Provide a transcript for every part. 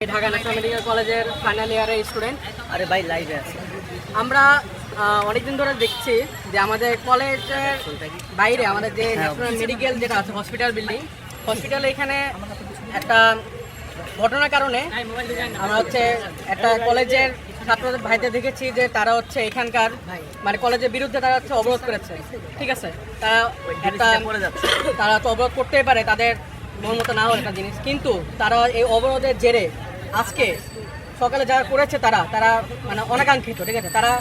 Dhaka national medical কলেজের final ইয়ারের student. আরে ভাই লাইভে আছে। আমরা অনেকদিন ধরে দেখছি যে আমাদের কলেজের বাইরে আমাদের যে ন্যাশনাল মেডিকেল যেটা আছে হসপিটাল বিল্ডিং, হসপিটালে এখানে একটা ঘটনার কারণে আমরা একটা কলেজের ছাত্রদের ভাইদের দেখেছি যে তারা এখানকার মানে কলেজের বিরুদ্ধে তারা অবরোধ করেছে। ঠিক আছে, তারা তো অবরোধ করতেই পারে, তাদের মন মতো না হলে একটা জিনিস, কিন্তু তারা এই অবরোধের জেরে আজকে সকালে যারা করেছে তারা মানে অনাকাঙ্ক্ষিত। ঠিক আছে, তারা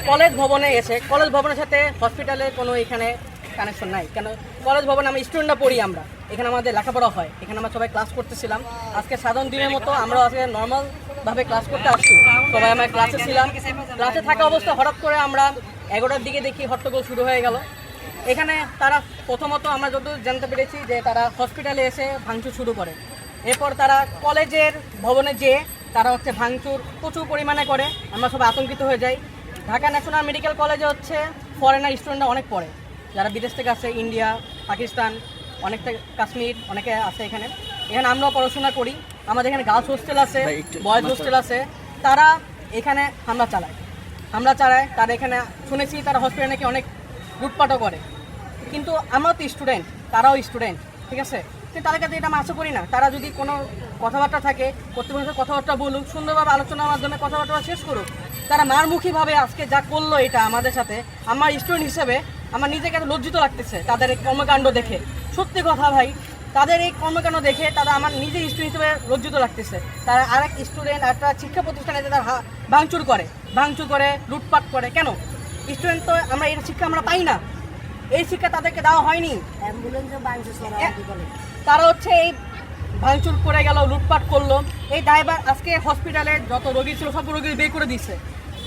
কলেজ ভবনে এসে, কলেজ ভবনের সাথে হসপিটালে কোনো এখানে কানেকশন নাই। কেন কলেজ ভবনে আমরা স্টুডেন্টরা পড়ি, আমরা এখানে আমাদের লেখাপড়া হয়, এখানে আমরা সবাই ক্লাস করতেছিলাম। আজকে সাধারণ দিনের মতো আমরা আজকে নর্মালভাবে ক্লাস করতে আসছি, সবাই আমরা ক্লাসে ছিলাম। ক্লাসে থাকা অবস্থা হঠাৎ করে আমরা 11টার দিকে দেখি হট্টগোল শুরু হয়ে গেল। এখানে তারা প্রথমত আমরা যতদূর জানতে পেরেছি যে তারা হসপিটালে এসে ভাঙচুর শুরু করে। এরপর তারা কলেজের ভবনে যেয়ে তারা ভাঙচুর প্রচুর পরিমাণে করে। আমরা সবাই আতঙ্কিত হয়ে যাই। ঢাকা ন্যাশনাল মেডিকেল কলেজে ফরেনার স্টুডেন্টরা অনেক পড়ে, যারা বিদেশ থেকে আসে, ইন্ডিয়া, পাকিস্তান, অনেকটা কাশ্মীর, অনেকে আছে এখানে। আমরাও পড়াশোনা করি, আমাদের এখানে গার্লস হোস্টেল আছে, বয়েজ হোস্টেল আছে। তারা এখানে হামলা চালায়। তারা এখানে শুনেছি তারা হসপিটালে নাকি অনেক লুটপাটও করে। কিন্তু আমরাও তো স্টুডেন্ট, তারাও স্টুডেন্ট, ঠিক আছে। কিন্তু তাদের কাছে এটা আমরা আশা করি না। তারা যদি কোনো কথাবার্তা থাকে, কর্তৃপক্ষের কথাবার্তা বলুক, সুন্দরভাবে আলোচনার মাধ্যমে কথাবার্তা শেষ করুক। তারা মারমুখীভাবে আজকে যা করলো, এটা আমাদের সাথে, আমার স্টুডেন্ট হিসেবে আমার নিজেকে এত লজ্জিত লাগতেছে তাদের এই কর্মকাণ্ড দেখে। সত্যি কথা ভাই, তাদের এই কর্মকাণ্ড দেখে আমার নিজের স্টুডেন্ট হিসেবে লজ্জিত লাগতেছে। তারা আরেক স্টুডেন্ট একটা শিক্ষা প্রতিষ্ঠানে তারা ভাঙচুর করে লুটপাট করে। কেন? স্টুডেন্ট তো আমরা এই শিক্ষা আমরা পাই না, এই শিক্ষা তাদেরকে দেওয়া হয়নি। তারা এই ভাঙচুর করে গেল, লুটপাট করলো। এই ড্রাইভার আজকে হসপিটালে যত রোগী ছিল সব রোগী বের করে দিচ্ছে,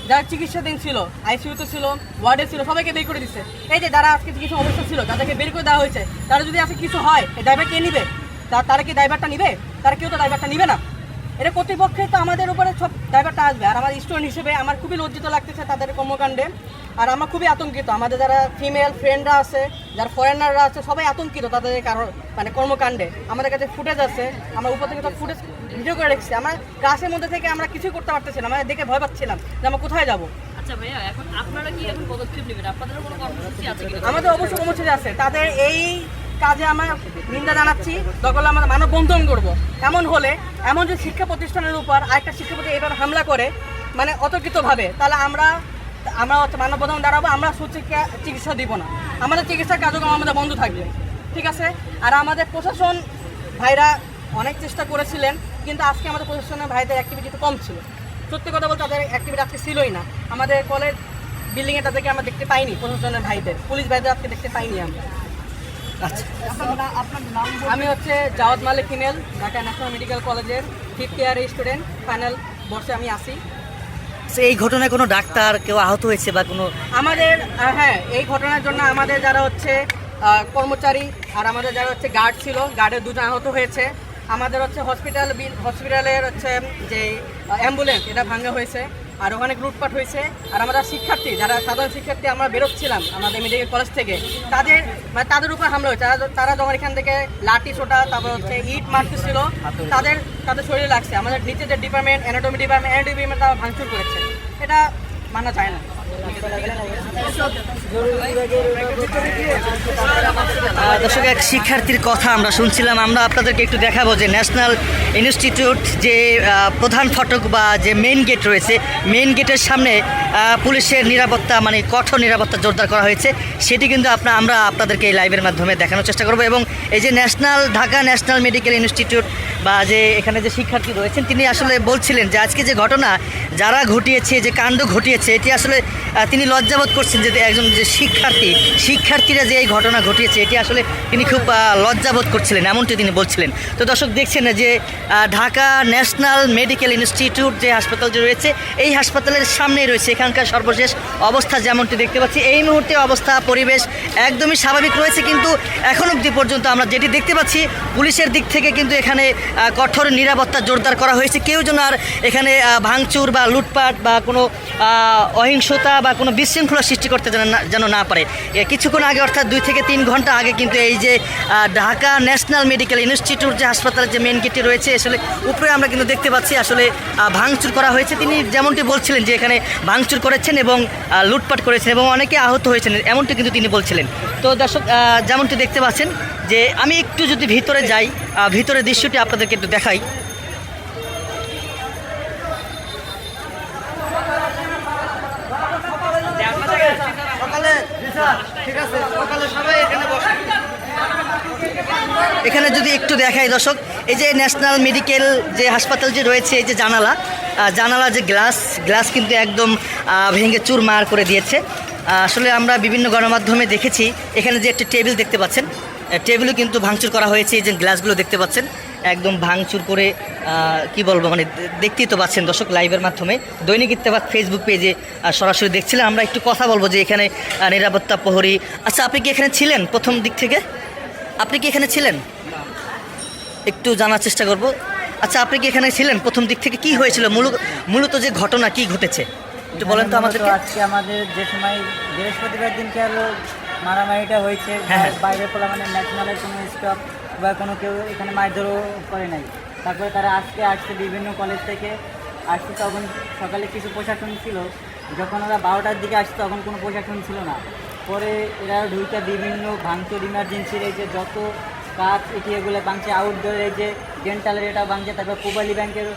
যারা চিকিৎসাধীন ছিল, আইসিইউতে ছিল, ওয়ার্ডে ছিল, সবাইকে বের করে দিচ্ছে। এই যে যারা আজকে চিকিৎসা অবস্থা ছিল, যাদেরকে বের করে দেওয়া হয়েছে, তারা যদি আজকে কিছু হয়, এই ড্রাইভার কে নিবে? তারা কি ড্রাইভারটা নিবে? তারা কেউ তো ড্রাইভারটা নিবে না। এটা কর্তৃপক্ষে তো আমাদের উপরে সব ড্রাইভারটা আসবে। আর আমার স্টুডেন্ট হিসেবে আমার খুবই লজ্জিত লাগতেছে তাদের কর্মকাণ্ডে। আর আমরা খুবই আতঙ্কিত, আমাদের যারা ফিমেল ফ্রেন্ডরা আছে, যারা ফরেনাররা আছে, সবাই আতঙ্কিত তাদের মানে কর্মকাণ্ডে। আমাদের কাছে ফুটেজ আছে, আমরা উপর থেকে সব ফুটেজ ভিডিও করে রেখেছি। আমরা ক্লাসের মধ্যে থেকে আমরা কিছুই করতে পারতেছি না, আমরা দেখে ভয় পাচ্ছিলাম যে আমরা কোথায় যাবো। আমাদের অবশ্যই কর্মসূচি আছে, তাদের এই কাজে আমরা নিন্দা জানাচ্ছি। দরকার আমরা মানববন্ধন করবো। এমন যে শিক্ষা প্রতিষ্ঠানের উপর আরেকটা শিক্ষা প্রতিষ্ঠান এভাবে হামলা করে, মানে অতর্কিতভাবে, তাহলে আমরা মানববন্ধন দাঁড়াবো। আমরা চিকিৎসা দিব না, আমাদের চিকিৎসার কার্যক্রম আমাদের বন্ধ থাকবে, ঠিক আছে। আর আমাদের প্রশাসন ভাইরা অনেক চেষ্টা করেছিলেন, কিন্তু আজকে আমাদের প্রশাসনের ভাইদের অ্যাক্টিভিটি একটু কম ছিল। সত্যি কথা বলতে তাদের অ্যাক্টিভিটি আজকে ছিলই না। আমাদের কলেজ বিল্ডিংয়ে তাদেরকে আমরা দেখতে পাইনি, প্রশাসনের ভাইদের, পুলিশ ভাইদের আজকে দেখতে পাইনি আমরা। আচ্ছা, আমি জাওয়াদ মালিক ফিমেল, ঢাকা ন্যাশনাল মেডিকেল কলেজের 5th ইয়ারের স্টুডেন্ট, ফাইনাল বর্ষে আমি আসি। এই ঘটনায় কোনো ডাক্তার কেউ আহত হয়েছে বা কোনো আমাদের? হ্যাঁ, এই ঘটনার জন্য আমাদের যারা কর্মচারী আর আমাদের যারা গার্ড ছিল, গার্ডের 2জন আহত হয়েছে। আমাদের হসপিটালের যে অ্যাম্বুলেন্স, এটা ভাঙা হয়েছে, আর ওখানে লুটপাট হয়েছে। আর আমরা শিক্ষার্থী, যারা সাধারণ শিক্ষার্থী, আমরা বেরোচ্ছিলাম আমাদের মেডিকেল কলেজ থেকে, তাদের উপর হামলা হয়েছে। তারা যখন এখান থেকে লাঠি ছোটা, তারপর ইট মারতেছিল, তাদের শরীরে লাগছে। আমাদের নিচে যে ডিপার্টমেন্ট, অ্যানাটমি ডিপার্টমেন্ট তারা ভাঙচুর করেছে। এটা মানা যায় না। দর্শক, এক শিক্ষার্থীর কথা আমরা শুনছিলাম। আমরা আপনাদেরকে একটু দেখাবো যে ন্যাশনাল ইনস্টিটিউট যে প্রধান ফটক বা যে মেইন গেট রয়েছে, মেইন গেটের সামনে পুলিশের নিরাপত্তা, মানে কঠোর নিরাপত্তা জোরদার করা হয়েছে। সেটি কিন্তু আমরা আপনাদেরকে এই লাইভের মাধ্যমে দেখানোর চেষ্টা করব। এবং এই যে ঢাকা ন্যাশনাল মেডিকেল ইনস্টিটিউট বা যে এখানে যে শিক্ষার্থী রয়েছেন, তিনি আসলে বলছিলেন যে আজকে যে ঘটনা যারা ঘটিয়েছে, যে কাণ্ড ঘটিয়েছে, এটি আসলে তিনি লজ্জাবোধ করছেন যে একজন যে শিক্ষার্থীরা যে এই ঘটনা ঘটিয়েছে, এটি আসলে তিনি খুব লজ্জাবোধ করছিলেন, এমনটি তিনি বলছিলেন। তো দর্শক, দেখছেন যে ঢাকা ন্যাশনাল মেডিকেল ইনস্টিটিউট যে হাসপাতাল যে রয়েছে, এই হাসপাতালের সামনেই রয়েছে এখানকার সর্বশেষ অবস্থা। যেমনটি দেখতে পাচ্ছি, এই মুহূর্তে অবস্থা পরিবেশ একদমই স্বাভাবিক রয়েছে, কিন্তু এখন অবধি পর্যন্ত আমরা যেটি দেখতে পাচ্ছি, পুলিশের দিক থেকে কিন্তু এখানে কঠোর নিরাপত্তা জোরদার করা হয়েছে। কেউ যেন আর এখানে ভাঙচুর বা লুটপাট বা কোনো অহিংসতা বা কোনো বিশৃঙ্খলা সৃষ্টি করতে যেন না পারে। কিছুক্ষণ আগে অর্থাৎ 2 থেকে 3 ঘন্টা আগে কিন্তু এই যে ঢাকা ন্যাশনাল মেডিকেল ইনস্টিটিউট যে হাসপাতালের যে মেন গেটটি রয়েছে আসলে উপরে আমরা কিন্তু দেখতে পাচ্ছি আসলে ভাঙচুর করা হয়েছে। তিনি যেমনটি বলছিলেন যে এখানে ভাঙচুর করেছেন এবং লুটপাট করেছেন এবং অনেকে আহত হয়েছেন, এমনটি কিন্তু তিনি বলছিলেন। তো দর্শক যেমনটি দেখতে পাচ্ছেন যে আমি একটু যদি ভিতরে যাই, ভিতরের দৃশ্যটি আপনাদেরকে একটু দেখাই। এখানে যদি একটু দেখাই দর্শক, এই যে ন্যাশনাল মেডিকেল যে হাসপাতাল যে রয়েছে, এই যে জানালা যে গ্লাস কিন্তু একদম ভেঙে চুরমার করে দিয়েছে। আসলে আমরা বিভিন্ন গণমাধ্যমে দেখেছি এখানে যে একটা টেবিল দেখতে পাচ্ছেন, টেবিলও কিন্তু ভাঙচুর করা হয়েছে। এই যে গ্লাসগুলো দেখতে পাচ্ছেন একদম ভাঙচুর করে কি বলবো, মানে দেখতেই তো পাচ্ছেন দর্শক লাইভের মাধ্যমে। দৈনিক ইত্তেফাক ফেসবুক পেজে সরাসরি দেখছিলেন। আমরা একটু কথা বলবো যে এখানে নিরাপত্তা প্রহরী। আচ্ছা, আপনি কি এখানে ছিলেন প্রথম দিক থেকে? আপনি কি এখানে ছিলেন? একটু জানার চেষ্টা করব। আচ্ছা, আপনি কি এখানে ছিলেন প্রথম দিক থেকে? কি হয়েছিল মূলত যে ঘটনা কি ঘটেছে একটু বলেন তো আমাদেরকে। আজকে আমাদের যে সময় বৃহস্পতিবার দিনকে আরো মারামারিটা হয়েছে, হ্যাঁ। বাইরে পোলা মানে ন্যাশনালের কোনো স্টাফ বা কোনো কেউ এখানে মারধরও করে নাই। তারপরে তারা আসছে বিভিন্ন কলেজ থেকে আসছে, তখন সকালে কিছু প্রশাসন ছিল। যখন ওরা 12টার দিকে আসছে তখন কোনো প্রশাসন ছিল না। পরে এরা ঢুকে বিভিন্ন ভাঙচুর, ইমার্জেন্সির এই যে যত কাজ এটি এগুলো ভাঙছে, আউটডোর এই যে ডেন্টালের এটা ভাঙছে, তারপর পূবালী ব্যাংকের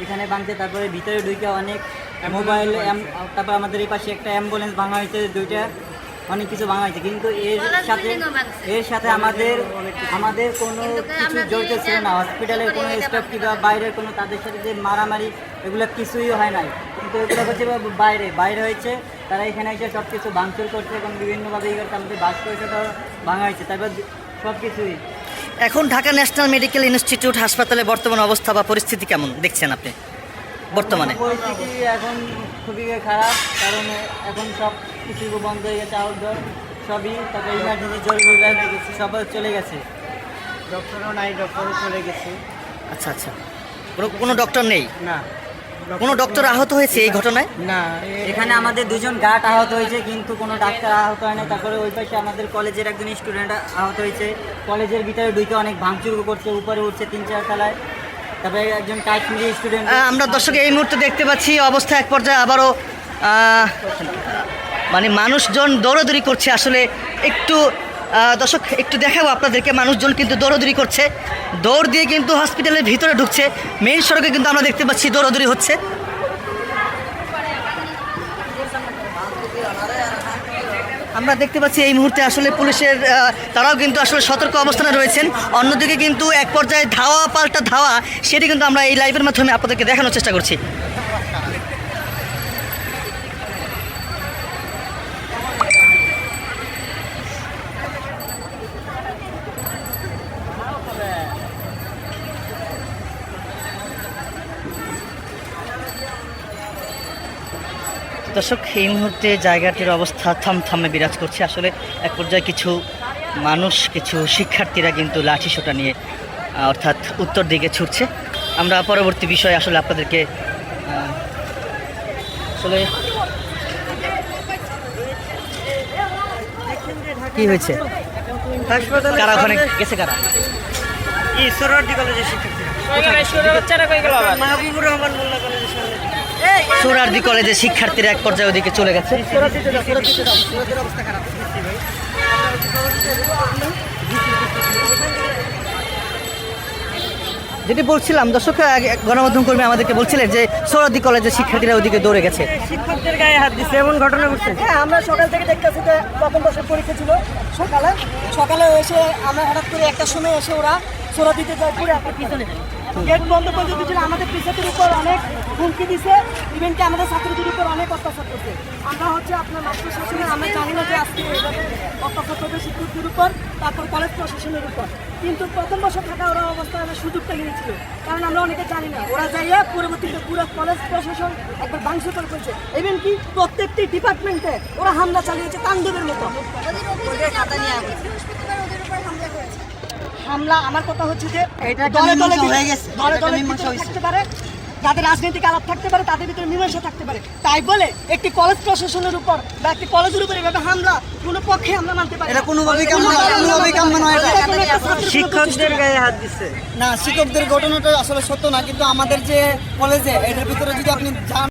এখানে ভাঙছে, তারপরে ভিতরে ঢুকে অনেক মোবাইল, তারপর আমাদের এই পাশে একটা অ্যাম্বুলেন্স ভাঙা হয়েছে, দুইটা অনেক কিছু ভাঙা হয়েছে। কিন্তু এর সাথে আমাদের কোনো কিছু জড়িত ছিল না। হসপিটালের কোনো স্টাফ কিংবা বাইরের কোনো তাদের সাথে যে মারামারি এগুলো কিছুই হয় নাই। কিন্তু এগুলো হচ্ছে বাইরে হয়েছে, তারা এখানে এসে সব কিছু ভাঙচুর করছে এবং বিভিন্নভাবে এই করছে, আমাদের বাস করেছে, তারা ভাঙা হয়েছে, তারপর সব কিছুই। এখন ঢাকা ন্যাশনাল মেডিকেল ইনস্টিটিউট হাসপাতালে বর্তমান অবস্থা বা পরিস্থিতি কেমন দেখছেন আপনি বর্তমানে? পরিস্থিতি এখন খুবই খারাপ, কারণ এখন সব কিছু বন্ধ হয়ে গেছে, আউটডোর সবই। তারপরে ইমার্জেন্সি জরুরি বিভাগ সবাই চলে গেছে, ডক্টরও নাই, ডক্টরও চলে গেছে। আচ্ছা, কোনো ডক্টর নেই? না, কোনো ডক্টর আহত হয়েছে এই ঘটনায়? না, এখানে আমাদের 2জন গার্ড আহত হয়েছে কিন্তু কোনো ডাক্তার আহত হয় না। তারপরে ওই পাশে আমাদের কলেজের একজন স্টুডেন্ট আহত হয়েছে। কলেজের ভিতরে ঢুকে অনেক ভাঙচুর করছে, উপরে উঠছে 3-4 তলায়। তারপরে একজন কাশ্মীরি স্টুডেন্ট। আমরা দর্শক এই মুহূর্তে দেখতে পাচ্ছি অবস্থা এক পর্যায়ে আবারও মানে মানুষজন দৌড়াদৌড়ি করছে। আসলে একটু দর্শক একটু দেখাবো আপনাদেরকে, মানুষজন কিন্তু দৌড়াদৌড়ি করছে, দৌড় দিয়ে কিন্তু হসপিটালের ভিতরে ঢুকছে। মেইন সড়কে কিন্তু আমরা দেখতে পাচ্ছি দৌড়াদৌড়ি হচ্ছে। আমরা দেখতে পাচ্ছি এই মুহূর্তে আসলে পুলিশের তারাও কিন্তু আসলে সতর্ক অবস্থানে রয়েছেন। অন্যদিকে কিন্তু এক পর্যায়ে ধাওয়া পাল্টা ধাওয়া, সেটি কিন্তু আমরা এই লাইভের মাধ্যমে আপনাদেরকে দেখানোর চেষ্টা করছি। দর্শক এই মুহূর্তে জায়গাটির অবস্থা থমথমে বিরাজ করছে। আসলে এক পর্যায়ে কিছু মানুষ, কিছু শিক্ষার্থীরা কিন্তু লাঠি সোঁটা নিয়ে অর্থাৎ উত্তর দিকে ছুটছে। আমরা পরবর্তী বিষয়ে আসলে আপনাদেরকে আসলে কি হয়েছে, কারা ওখানে গেছে, কারা ঈশ্বরদী কলেজের শিক্ষার্থীরা। মাহবুবুর রহমান মোল্লা কলেজের সামনে সোহরাওয়ার্দী কলেজের শিক্ষার্থীরা এক পর্যায়ে ওদিকে চলে গেছে। যেটি বলছিলাম দর্শক, গণমাধ্যম কর্মী আমাদেরকে বলছিলেন যে সোহরাওয়ার্দী কলেজের শিক্ষার্থীরা ওদিকে দৌড়ে গেছে, শিক্ষকদের গায়ে হাত দিচ্ছে, এমন ঘটনা ঘটছে। হ্যাঁ, আমরা সকাল থেকে দেখতেছি যে প্রথম বর্ষের পরীক্ষা ছিল সকালে এসে আমরা হঠাৎ করে একটা সময় এসে ওরা সোরা দিতে যায় পুরো একটা পিছনে গেট বন্ধ করে দিয়েছিল। আমাদের টিচারদের উপর অনেক হুমকি দিছে, ইভেন কি আমাদের ছাত্রদের উপর অনেক অত্যাচার করছে। আমরা হচ্ছে আপনার মাস্টার শাসনে আমরা জানি না যে আজকে এইভাবে অত্যাচার করবে শিক্ষকদের উপর, তারপর কলেজ প্রশাসনের উপর। কিন্তু প্রথম বছর থাকা ওরা অবস্থা সুযোগটা নিয়েছিল, কারণ আমরা অনেকে জানি না। ওরা যাইয়া পরবর্তীতে পুরো কলেজ প্রশাসন একবার ভাঙচুর করেছে, ইভেন কি প্রত্যেকটি ডিপার্টমেন্টে ওরা হামলা চালিয়েছে তাণ্ডবের মতো। হামলা আমার কথা হচ্ছে যে দলে দলে থাকতে পারে, যাদের রাজনৈতিক আলাপ থাকতে পারে, তাদের ভিতরে মীমাংসা থাকতে পারে। তাই বলে একটি কলেজ প্রশাসনের উপর বা একটি কলেজের উপর এভাবে হামলা কোনো পক্ষে আমরা মানতে পারি না। এটা কোনোভাবেই কাম্য নয়, কোনোভাবেই কাম্য নয় এটা। এটা কোনো একটা ছাত্রের কোনো শিক্ষকদের গায়ে হাত দিচ্ছে। না, শিক্ষকদের ঘটনাটা আসলে সত্য না, কিন্তু আমাদের যে কলেজে এটার ভিতরে যদি আপনি যান